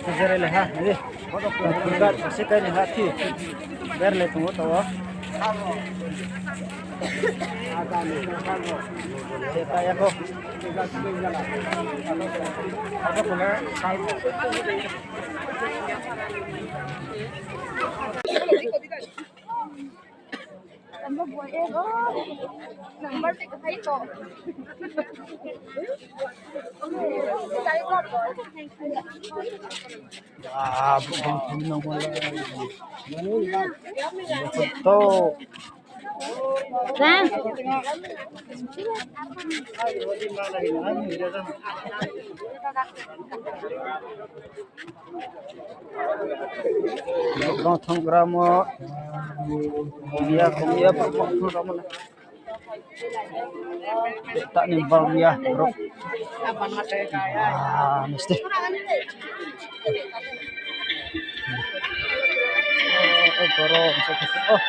Nazarele ha, ini. Tungkat pasti kan hati. Berle tunggu tahu. Kita ya kok. Apa pula kalbo. Number boy number take thấy ko. Tayo ko po. Ah, bukan punya malah. Foto. Kan? Prothom gramo. Dia kumia pak gramo. Tak nimbang ya, bro. Ah, mesti. Oh, bro, oh.